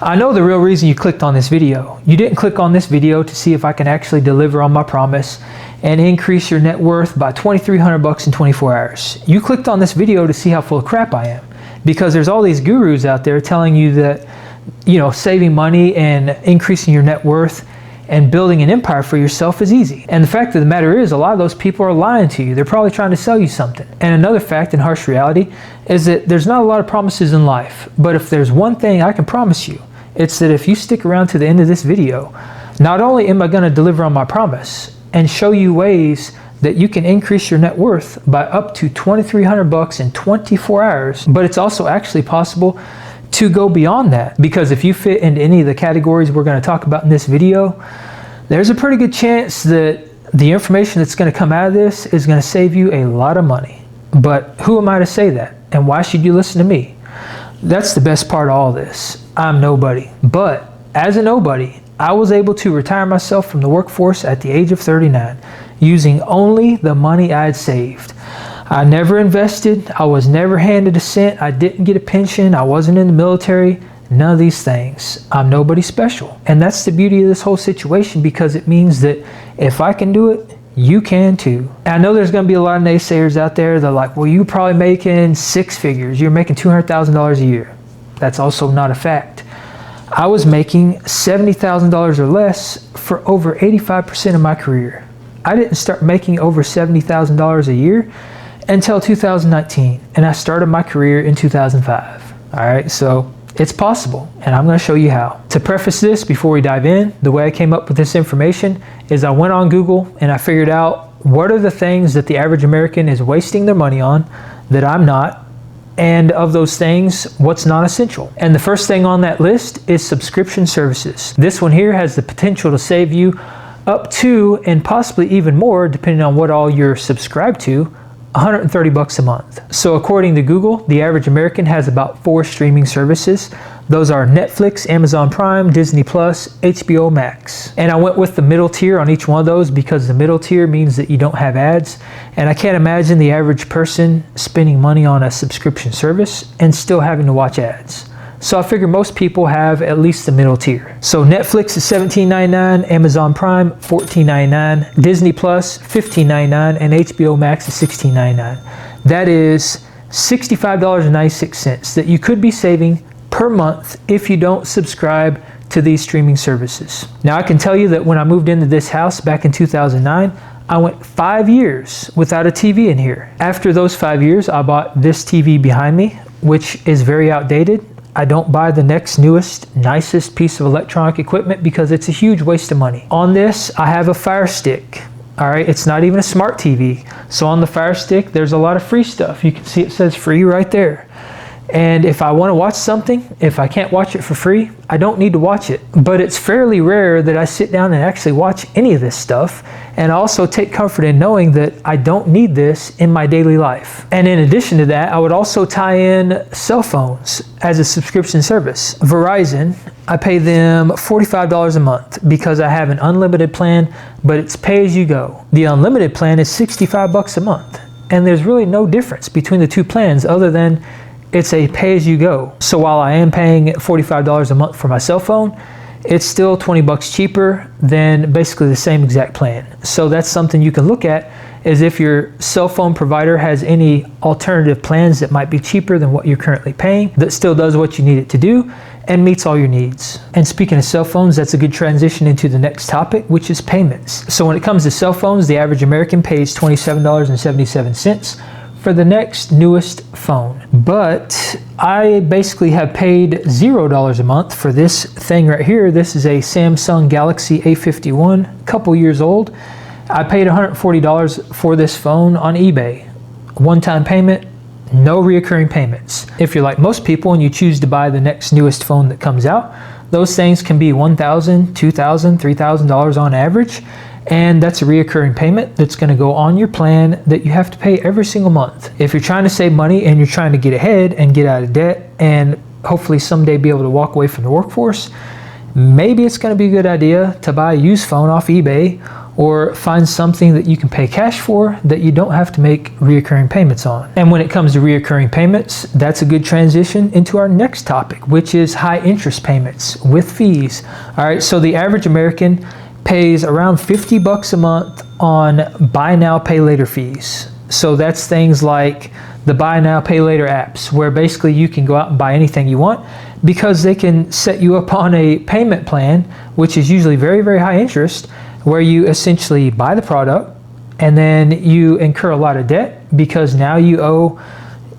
I know the real reason you clicked on this video. You didn't click on this video to see if I can actually deliver on my promise and increase your net worth by $2,300 in 24 hours. You clicked on this video to see how full of crap I am, because there's all these gurus out there telling you that, saving money and increasing your net worth and building an empire for yourself is easy. And the fact of the matter is, a lot of those people are lying to you. They're probably trying to sell you something. And another fact and harsh reality is that there's not a lot of promises in life. But if there's one thing I can promise you, it's that if you stick around to the end of this video, not only am I going to deliver on my promise and show you ways that you can increase your net worth by up to $2,300 in 24 hours, but it's also actually possible to go beyond that. Because if you fit into any of the categories we're going to talk about in this video, there's a pretty good chance that the information that's going to come out of this is going to save you a lot of money. But who am I to say that? And why should you listen to me? That's the best part of all this. I'm nobody. But as a nobody, I was able to retire myself from the workforce at the age of 39 using only the money I had saved. I never invested. I was never handed a cent. I didn't get a pension. I wasn't in the military. None of these things. I'm nobody special. And that's the beauty of this whole situation, because it means that if I can do it, you can too. And I know there's going to be a lot of naysayers out there. They're like, well, you're probably making six figures. You're making $200,000 a year. That's also not a fact. I was making $70,000 or less for over 85% of my career. I didn't start making over $70,000 a year until 2019, and I started my career in 2005. All right, so it's possible, and I'm going to show you how. To preface this, before we dive in, the way I came up with this information is I went on Google and I figured out what are the things that the average American is wasting their money on that I'm not, and of those things, what's non-essential. And the first thing on that list is subscription services. This one here has the potential to save you up to, and possibly even more, depending on what all you're subscribed to, $130 a month. So according to Google, the average American has about 4 streaming services. Those are Netflix, Amazon Prime, Disney Plus, HBO Max. And I went with the middle tier on each one of those because the middle tier means that you don't have ads. And I can't imagine the average person spending money on a subscription service and still having to watch ads. So I figure most people have at least the middle tier. So Netflix is $17.99, Amazon Prime $14.99, Disney Plus $15.99, and HBO Max is $16.99. That is $65.96 that you could be saving per month if you don't subscribe to these streaming services. Now I can tell you that when I moved into this house back in 2009, I went 5 years without a TV in here. After those 5 years, I bought this TV behind me, which is very outdated. I don't buy the next newest, nicest piece of electronic equipment because it's a huge waste of money. On this, I have a Fire Stick. All right, it's not even a smart TV. So on the Fire Stick, there's a lot of free stuff. You can see it says free right there. And if I want to watch something, if I can't watch it for free, I don't need to watch it. But it's fairly rare that I sit down and actually watch any of this stuff. And I also take comfort in knowing that I don't need this in my daily life. And in addition to that, I would also tie in cell phones as a subscription service. Verizon, I pay them $45 a month because I have an unlimited plan, but it's pay as you go. The unlimited plan is $65 a month. And there's really no difference between the two plans other than it's a pay-as-you-go. So while I am paying $45 a month for my cell phone, it's still $20 cheaper than basically the same exact plan. So that's something you can look at, is if your cell phone provider has any alternative plans that might be cheaper than what you're currently paying, that still does what you need it to do and meets all your needs. And speaking of cell phones, that's a good transition into the next topic, which is payments. So when it comes to cell phones, the average American pays $27.77 for the next newest phone. But I basically have paid $0 a month for this thing right here. This is a Samsung Galaxy A51, a couple years old. I paid $140 for this phone on eBay. One-time payment, no reoccurring payments. If you're like most people and you choose to buy the next newest phone that comes out, those things can be $1,000, $2,000, $3,000 on average. And that's a reoccurring payment that's going to go on your plan that you have to pay every single month. If you're trying to save money and you're trying to get ahead and get out of debt and hopefully someday be able to walk away from the workforce, maybe it's going to be a good idea to buy a used phone off eBay or find something that you can pay cash for that you don't have to make reoccurring payments on. And when it comes to reoccurring payments, that's a good transition into our next topic, which is high interest payments with fees. All right, so the average American pays around $50 a month on buy now, pay later fees. So that's things like the buy now, pay later apps, where basically you can go out and buy anything you want because they can set you up on a payment plan, which is usually very, very high interest, where you essentially buy the product and then you incur a lot of debt because now you owe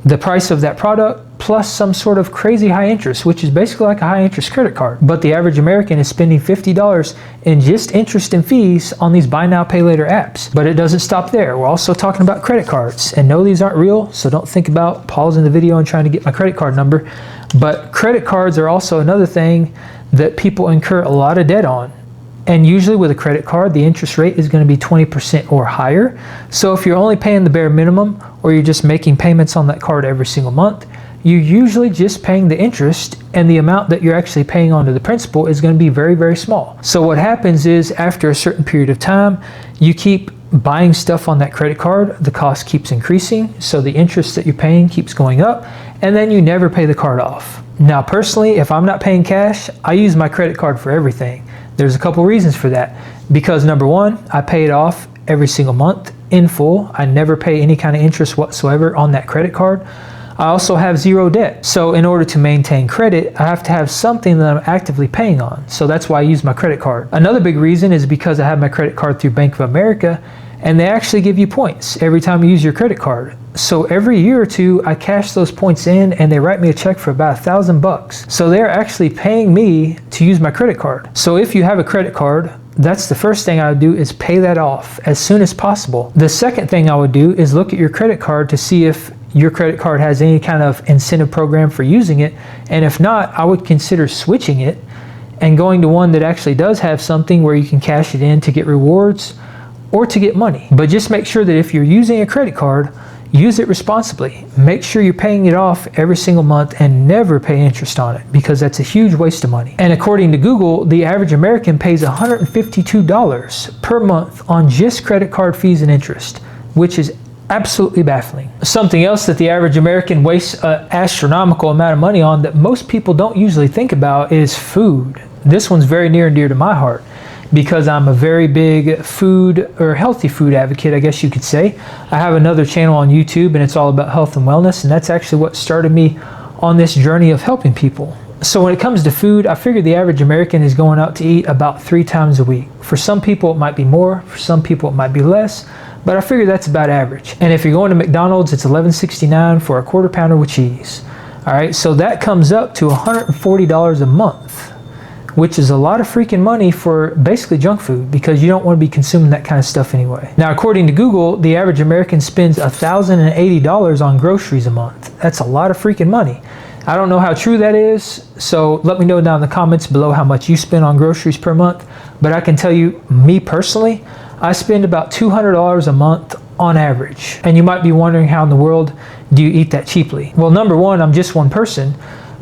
the price of that product plus some sort of crazy high interest, which is basically like a high interest credit card. But the average American is spending $50 in just interest and fees on these buy now, pay later apps. But it doesn't stop there. We're also talking about credit cards. And no, these aren't real, so don't think about pausing the video and trying to get my credit card number. But credit cards are also another thing that people incur a lot of debt on. And usually with a credit card, the interest rate is going to be 20% or higher. So if you're only paying the bare minimum, or you're just making payments on that card every single month, you're usually just paying the interest, and the amount that you're actually paying onto the principal is going to be very, very small. So what happens is after a certain period of time, you keep buying stuff on that credit card, the cost keeps increasing, so the interest that you're paying keeps going up, and then you never pay the card off. Now personally, if I'm not paying cash, I use my credit card for everything. There's a couple reasons for that. Because number one, I pay it off every single month in full. I never pay any kind of interest whatsoever on that credit card. I also have zero debt. So in order to maintain credit, I have to have something that I'm actively paying on. So that's why I use my credit card. Another big reason is because I have my credit card through Bank of America, and they actually give you points every time you use your credit card. So every year or two, I cash those points in and they write me a check for about $1,000. So they're actually paying me to use my credit card. So if you have a credit card, that's the first thing I would do, is pay that off as soon as possible. The second thing I would do is look at your credit card to see if your credit card has any kind of incentive program for using it. And if not, I would consider switching it and going to one that actually does have something where you can cash it in to get rewards or to get money. But just make sure that if you're using a credit card, use it responsibly. Make sure you're paying it off every single month and never pay interest on it, because that's a huge waste of money. And according to Google, the average American pays $152 per month on just credit card fees and interest, which is absolutely baffling. Something else that the average American wastes an astronomical amount of money on that most people don't usually think about is food. This one's very near and dear to my heart, because I'm a very big food, or healthy food advocate, I guess you could say. I have another channel on YouTube and it's all about health and wellness, and that's actually what started me on this journey of helping people. So when it comes to food, I figure the average American is going out to eat about 3 times a week. For some people it might be more, for some people it might be less, but I figure that's about average. And if you're going to McDonald's, it's $11.69 for a quarter pounder with cheese. All right, so that comes up to $140 a month, which is a lot of freaking money for basically junk food, because you don't want to be consuming that kind of stuff anyway. Now, according to Google, the average American spends $1,080 on groceries a month. That's a lot of freaking money. I don't know how true that is, so let me know down in the comments below how much you spend on groceries per month. But I can tell you, me personally, I spend about $200 a month on average. And you might be wondering, how in the world do you eat that cheaply? Well, number one, I'm just one person,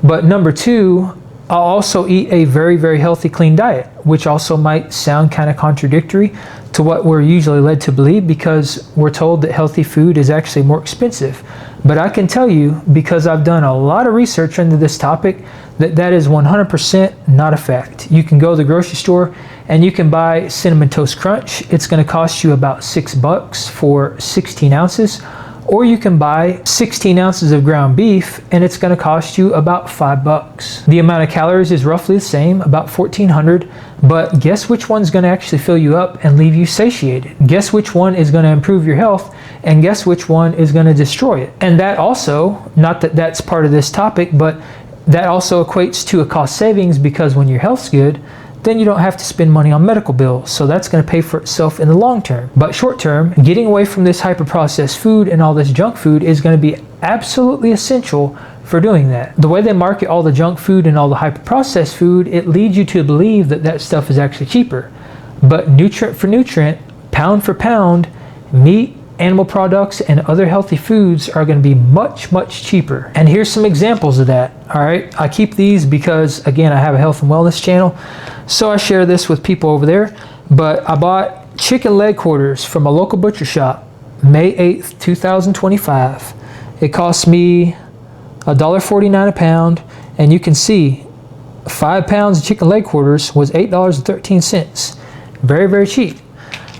but number two, I'll also eat a very, very healthy, clean diet, which also might sound kind of contradictory to what we're usually led to believe, because we're told that healthy food is actually more expensive. But I can tell you, because I've done a lot of research into this topic, that that is 100% not a fact. You can go to the grocery store and you can buy Cinnamon Toast Crunch. It's going to cost you about $6 for 16 ounces. Or you can buy 16 ounces of ground beef and it's going to cost you about $5. The amount of calories is roughly the same, about 1,400, but guess which one's going to actually fill you up and leave you satiated? Guess which one is going to improve your health, and guess which one is going to destroy it? And that also, not that that's part of this topic, but that also equates to a cost savings, because when your health's good, then you don't have to spend money on medical bills. So that's going to pay for itself in the long term. But short term, getting away from this hyper-processed food and all this junk food is going to be absolutely essential for doing that. The way they market all the junk food and all the hyper-processed food, it leads you to believe that that stuff is actually cheaper. But nutrient for nutrient, pound for pound, meat, animal products, and other healthy foods are going to be much, much cheaper. And here's some examples of that. All right, I keep these because, again, I have a health and wellness channel, so I share this with people over there. But I bought chicken leg quarters from a local butcher shop, May 8th, 2025. It cost me $1.49 a pound, and you can see 5 pounds of chicken leg quarters was $8.13. Very, very cheap.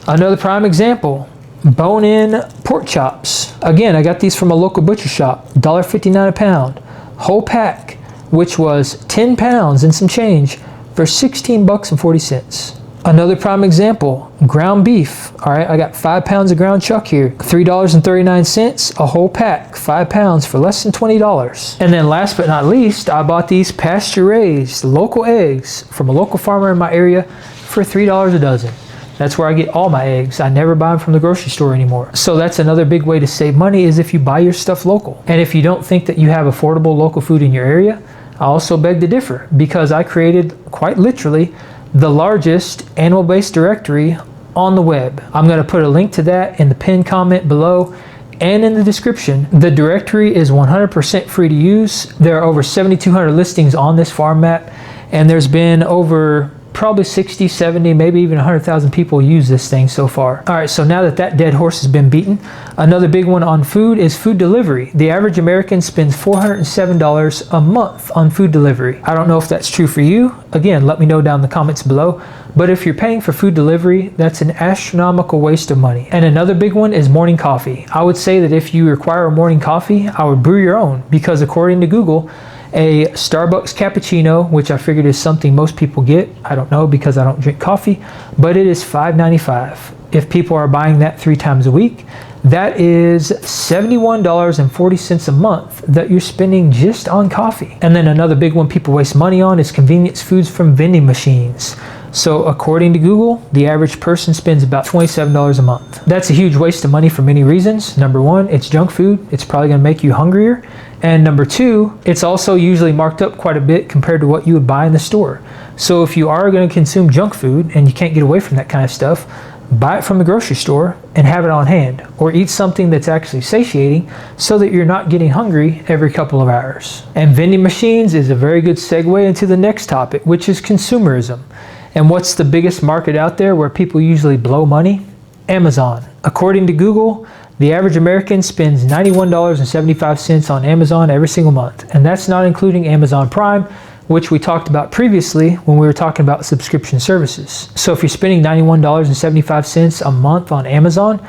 Another prime example, bone-in pork chops. Again, I got these from a local butcher shop, $1.59 a pound. Whole pack, which was 10 pounds and some change, for $16.40. Another prime example, ground beef. All right, I got 5 pounds of ground chuck here, $3.39 a whole pack, 5 pounds for less than $20. And then last but not least, I bought these pasture-raised local eggs from a local farmer in my area for $3 a dozen. That's where I get all my eggs. I never buy them from the grocery store anymore. So that's another big way to save money, is if you buy your stuff local. And if you don't think that you have affordable local food in your area, I also beg to differ, because I created, quite literally, the largest animal-based directory on the web. I'm going to put a link to that in the pinned comment below and in the description. The directory is 100% free to use. There are over 7,200 listings on this farm map, and there's been over probably 60, 70, maybe even 100,000 people use this thing so far. All right, so now that that dead horse has been beaten, another big one on food is food delivery. The average American spends $407 a month on food delivery. I don't know if that's true for you. Again, let me know down in the comments below. But if you're paying for food delivery, that's an astronomical waste of money. And another big one is morning coffee. I would say that if you require a morning coffee, I would brew your own, because according to Google, a Starbucks cappuccino, which I figured is something most people get, I don't know because I don't drink coffee, but it is $5.95. If people are buying that 3 times a week, that is $71.40 a month that you're spending just on coffee. And then another big one people waste money on is convenience foods from vending machines. So according to Google, the average person spends about $27 a month. That's a huge waste of money for many reasons. Number one, it's junk food. It's probably going to make you hungrier. And number two, it's also usually marked up quite a bit compared to what you would buy in the store. So if you are going to consume junk food and you can't get away from that kind of stuff, buy it from the grocery store and have it on hand, or eat something that's actually satiating so that you're not getting hungry every couple of hours. And vending machines is a very good segue into the next topic, which is consumerism. And what's the biggest market out there where people usually blow money? Amazon. According to Google, the average American spends $91.75 on Amazon every single month. And that's not including Amazon Prime, which we talked about previously when we were talking about subscription services. So if you're spending $91.75 a month on Amazon,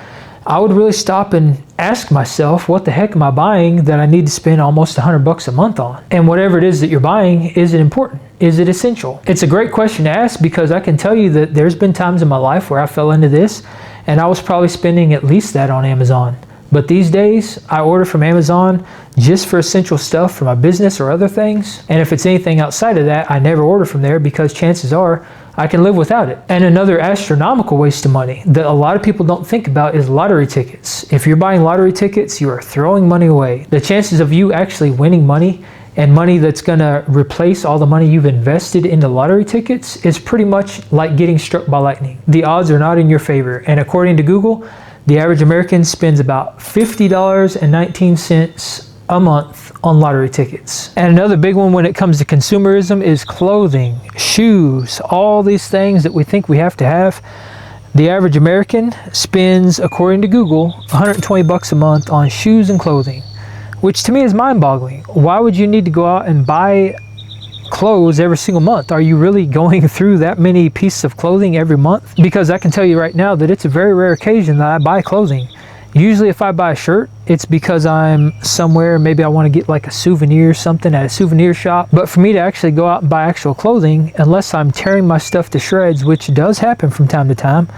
I would really stop and ask myself, what the heck am I buying that I need to spend almost $100 a month on? And whatever it is that you're buying, is it important? Is it essential? It's a great question to ask, because I can tell you that there's been times in my life where I fell into this and I was probably spending at least that on Amazon. But these days, I order from Amazon just for essential stuff for my business or other things. And if it's anything outside of that, I never order from there, because chances are I can live without it. And another astronomical waste of money that a lot of people don't think about is lottery tickets. If you're buying lottery tickets, you are throwing money away. The chances of you actually winning money, and money that's going to replace all the money you've invested into lottery tickets, is pretty much like getting struck by lightning. The odds are not in your favor. And according to Google, the average American spends about $50.19 a month on lottery tickets. And another big one when it comes to consumerism is clothing, shoes, all these things that we think we have to have. The average American spends, according to Google, $120 a month on shoes and clothing, which to me is mind-boggling. Why would you need to go out and buy clothes every single month? Are you really going through that many pieces of clothing every month? Because I can tell you right now that it's a very rare occasion that I buy clothing. Usually if I buy a shirt, it's because I'm somewhere, maybe I want to get like a souvenir or something at a souvenir shop. But for me to actually go out and buy actual clothing, unless I'm tearing my stuff to shreds, which does happen from time to time,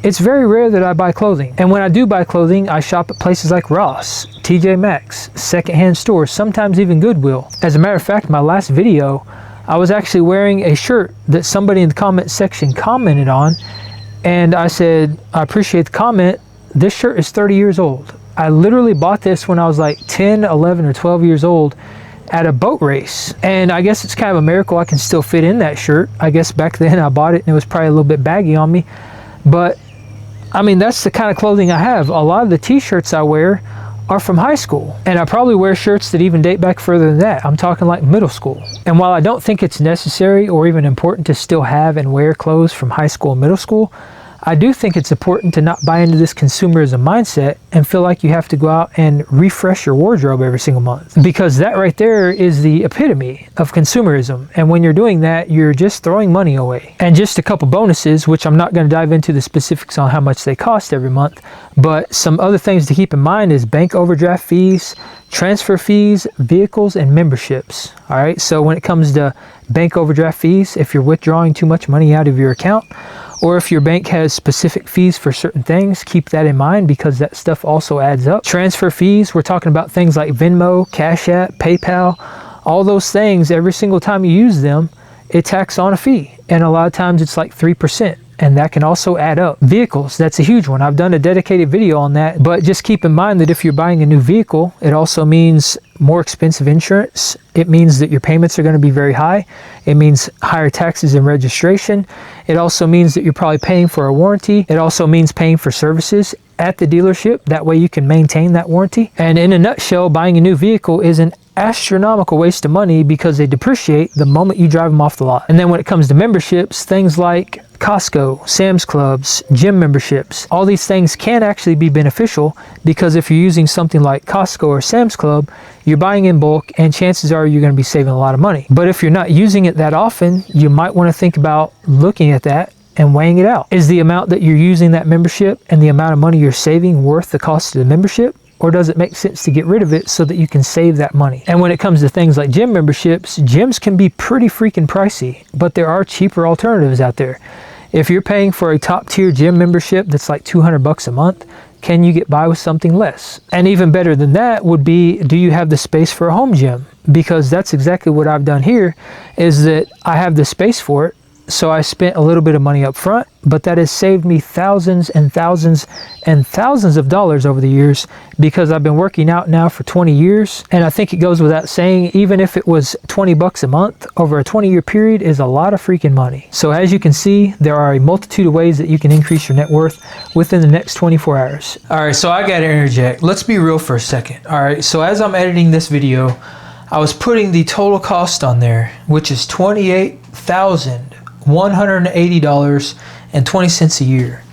it's very rare that I buy clothing. And when I do buy clothing, I shop at places like Ross, TJ Maxx, secondhand stores, sometimes even Goodwill. As a matter of fact, my last video, I was actually wearing a shirt that somebody in the comment section commented on. And I said, I appreciate the comment. This shirt is 30 years old. I literally bought this when I was like 10, 11, or 12 years old at a boat race. And I guess it's kind of a miracle I can still fit in that shirt. I guess back then I bought it and it was probably a little bit baggy on me. But I mean, that's the kind of clothing I have. A lot of the t-shirts I wear are from high school. And I probably wear shirts that even date back further than that. I'm talking like middle school. And while I don't think it's necessary or even important to still have and wear clothes from high school and middle school, I do think it's important to not buy into this consumerism mindset and feel like you have to go out and refresh your wardrobe every single month, because that right there is the epitome of consumerism. And when you're doing that, you're just throwing money away. And just a couple bonuses, which I'm not going to dive into the specifics on how much they cost every month, but some other things to keep in mind is bank overdraft fees, transfer fees, vehicles, and memberships. All right, so when it comes to bank overdraft fees, if you're withdrawing too much money out of your account, or if your bank has specific fees for certain things, keep that in mind because that stuff also adds up. Transfer fees, we're talking about things like Venmo, Cash App, PayPal, all those things. Every single time you use them, it tacks on a fee, and a lot of times it's like 3%. And that can also add up. Vehicles, that's a huge one. I've done a dedicated video on that, but just keep in mind that if you're buying a new vehicle, it also means more expensive insurance. It means that your payments are going to be very high. It means higher taxes and registration. It also means that you're probably paying for a warranty. It also means paying for services at the dealership. That way you can maintain that warranty. And in a nutshell, buying a new vehicle is an astronomical waste of money because they depreciate the moment you drive them off the lot. And then when it comes to memberships, things like Costco, Sam's Clubs, gym memberships, all these things can actually be beneficial because if you're using something like Costco or Sam's Club, you're buying in bulk and chances are you're going to be saving a lot of money. But if you're not using it that often, you might want to think about looking at that and weighing it out. Is the amount that you're using that membership and the amount of money you're saving worth the cost of the membership? Or does it make sense to get rid of it so that you can save that money? And when it comes to things like gym memberships, gyms can be pretty freaking pricey, but there are cheaper alternatives out there. If you're paying for a top tier gym membership that's like $200 a month, can you get by with something less? And even better than that would be, do you have the space for a home gym? Because that's exactly what I've done here, is that I have the space for it. So I spent a little bit of money up front, but that has saved me thousands and thousands and thousands of dollars over the years because I've been working out now for 20 years. And I think it goes without saying, even if it was $20 a month over a 20-year period is a lot of freaking money. So as you can see, there are a multitude of ways that you can increase your net worth within the next 24 hours. All right, so I gotta interject. Let's be real for a second. All right, so as I'm editing this video, I was putting the total cost on there, which is $28,180.20 a year,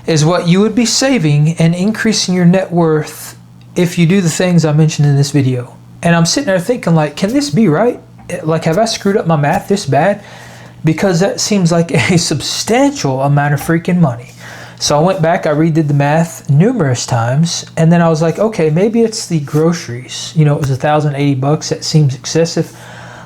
is what you would be saving and increasing your net worth if you do the things I mentioned in this video. And I'm sitting there thinking, like, can this be right? Like, have I screwed up my math this bad? Because that seems like a substantial amount of freaking money. So I went back, I redid the math numerous times, and then I was like, okay, maybe it's the groceries. You know, it was $1,080. That seems excessive.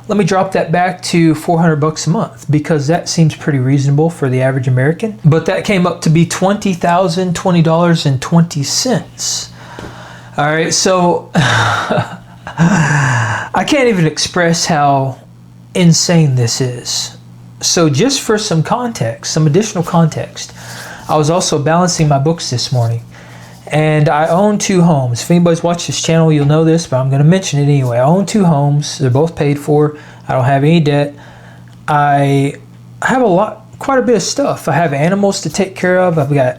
Let me drop that back to $400 a month because that seems pretty reasonable for the average American. But that came up to be $20,020.20. All right, so I can't even express how insane this is. So just for some context, some additional context, I was also balancing my books this morning. And I own 2 homes. If anybody's watched this channel, you'll know this, but I'm going to mention it anyway. I own 2 homes. They're both paid for. I don't have any debt. I have quite a bit of stuff. I have animals to take care of. I've got,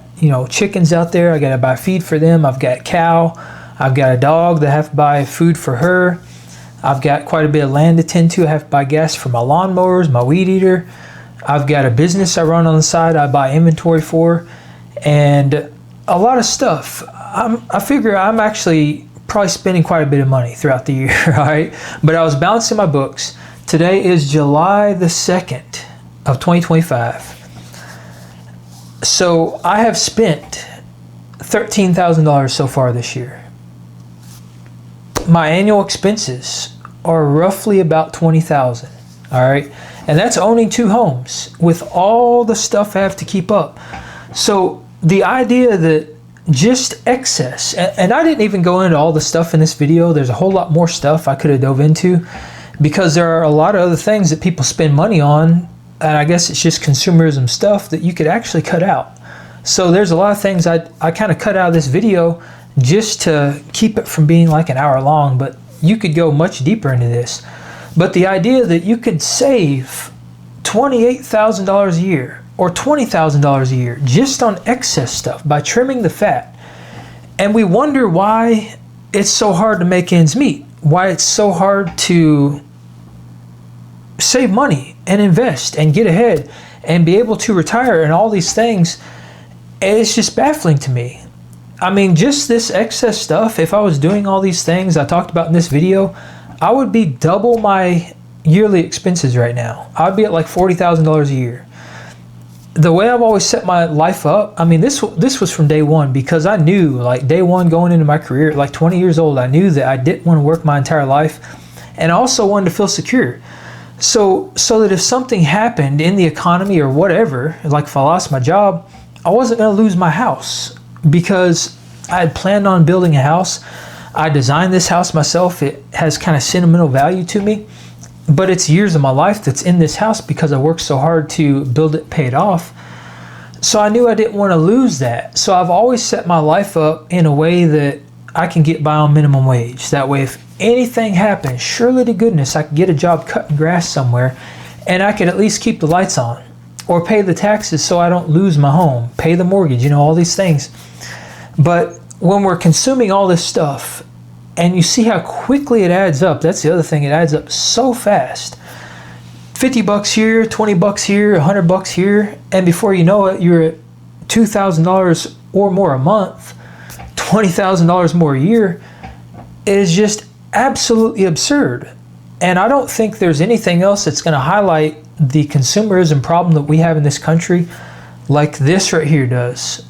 chickens out there. I got to buy feed for them. I've got a cow. I've got a dog that I have to buy food for her. I've got quite a bit of land to tend to. I have to buy gas for my lawnmowers, my weed eater. I've got a business I run on the side I buy inventory for. And a lot of stuff. I figure I'm actually probably spending quite a bit of money throughout the year, all right? But I was balancing my books. Today is July the 2nd of 2025. So I have spent $13,000 so far this year. My annual expenses are roughly about $20,000, all right? And that's owning 2 homes with all the stuff I have to keep up. So the idea that just excess, and I didn't even go into all the stuff in this video. There's a whole lot more stuff I could have dove into because there are a lot of other things that people spend money on, and I guess it's just consumerism stuff that you could actually cut out. So there's a lot of things I kind of cut out of this video just to keep it from being like an hour long, but you could go much deeper into this. But the idea that you could save $28,000 a year or $20,000 a year just on excess stuff by trimming the fat. And we wonder why it's so hard to make ends meet, why it's so hard to save money and invest and get ahead and be able to retire and all these things. It's just baffling to me. I mean, just this excess stuff, if I was doing all these things I talked about in this video, I would be double my yearly expenses right now. I'd be at like $40,000 a year. The way I've always set my life up, I mean, this was from day one, because I knew, like day one going into my career, like 20 years old, I knew that I didn't want to work my entire life, and I also wanted to feel secure. So that if something happened in the economy or whatever, like if I lost my job, I wasn't going to lose my house, because I had planned on building a house. I designed this house myself. It has kind of sentimental value to me, but it's years of my life that's in this house because I worked so hard to build it, pay it off. So I knew I didn't want to lose that. So I've always set my life up in a way that I can get by on minimum wage. That way, if anything happens, surely to goodness, I could get a job cutting grass somewhere, and I could at least keep the lights on, or pay the taxes so I don't lose my home, pay the mortgage, all these things. But when we're consuming all this stuff, and you see how quickly it adds up, that's the other thing, it adds up so fast. 50 bucks here, 20 bucks here, 100 bucks here, and before you know it, you're at $2,000 or more a month, $20,000 more a year. It is just absolutely absurd. And I don't think there's anything else that's going to highlight the consumerism problem that we have in this country like this right here does.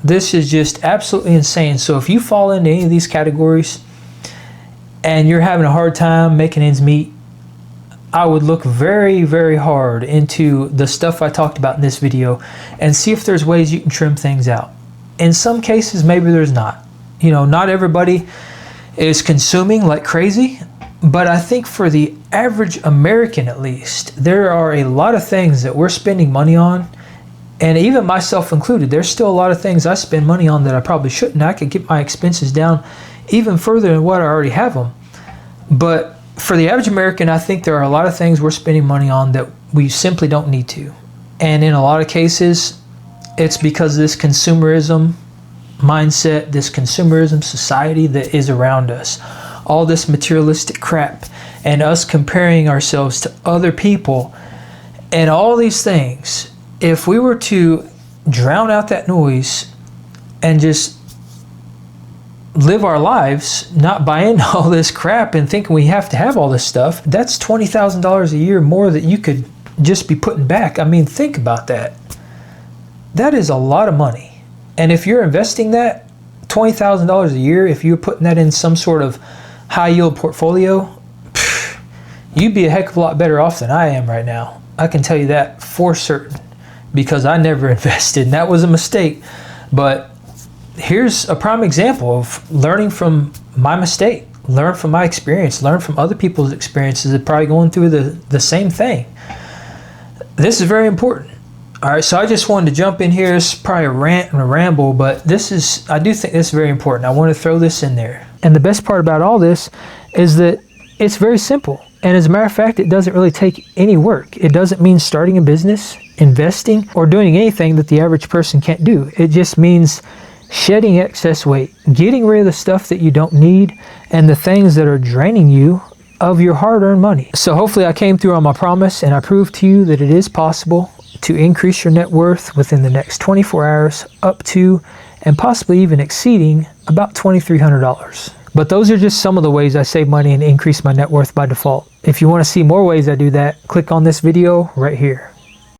This is just absolutely insane. So if you fall into any of these categories and you're having a hard time making ends meet, I would look very, very hard into the stuff I talked about in this video and see if there's ways you can trim things out. In some cases, maybe there's not. Not everybody is consuming like crazy, but I think for the average American at least, there are a lot of things that we're spending money on, and even myself included, there's still a lot of things I spend money on that I probably shouldn't. I could get my expenses down even further than what I already have them. But for the average American, I think there are a lot of things we're spending money on that we simply don't need to. And in a lot of cases, it's because of this consumerism mindset, this consumerism society that is around us. All this materialistic crap and us comparing ourselves to other people and all these things. If we were to drown out that noise and just live our lives, not buy into all this crap and thinking we have to have all this stuff, that's $20,000 a year more that you could just be putting back. I mean, think about that. That is a lot of money. And if you're investing that $20,000 a year, if you're putting that in some sort of high yield portfolio, you'd be a heck of a lot better off than I am right now. I can tell you that for certain, because I never invested, and that was a mistake. But here's a prime example of learning from my mistake, learn from my experience, learn from other people's experiences that are probably going through the same thing. This is very important. All right, so I just wanted to jump in here. It's probably a rant and a ramble, but I do think this is very important. I want to throw this in there. And the best part about all this is that it's very simple. And as a matter of fact, it doesn't really take any work. It doesn't mean starting a business, investing, or doing anything that the average person can't do. It just means shedding excess weight, getting rid of the stuff that you don't need and the things that are draining you of your hard-earned money. So hopefully I came through on my promise and I proved to you that it is possible to increase your net worth within the next 24 hours up to and possibly even exceeding about $2,300. But those are just some of the ways I save money and increase my net worth by default. If you want to see more ways I do that, click on this video right here.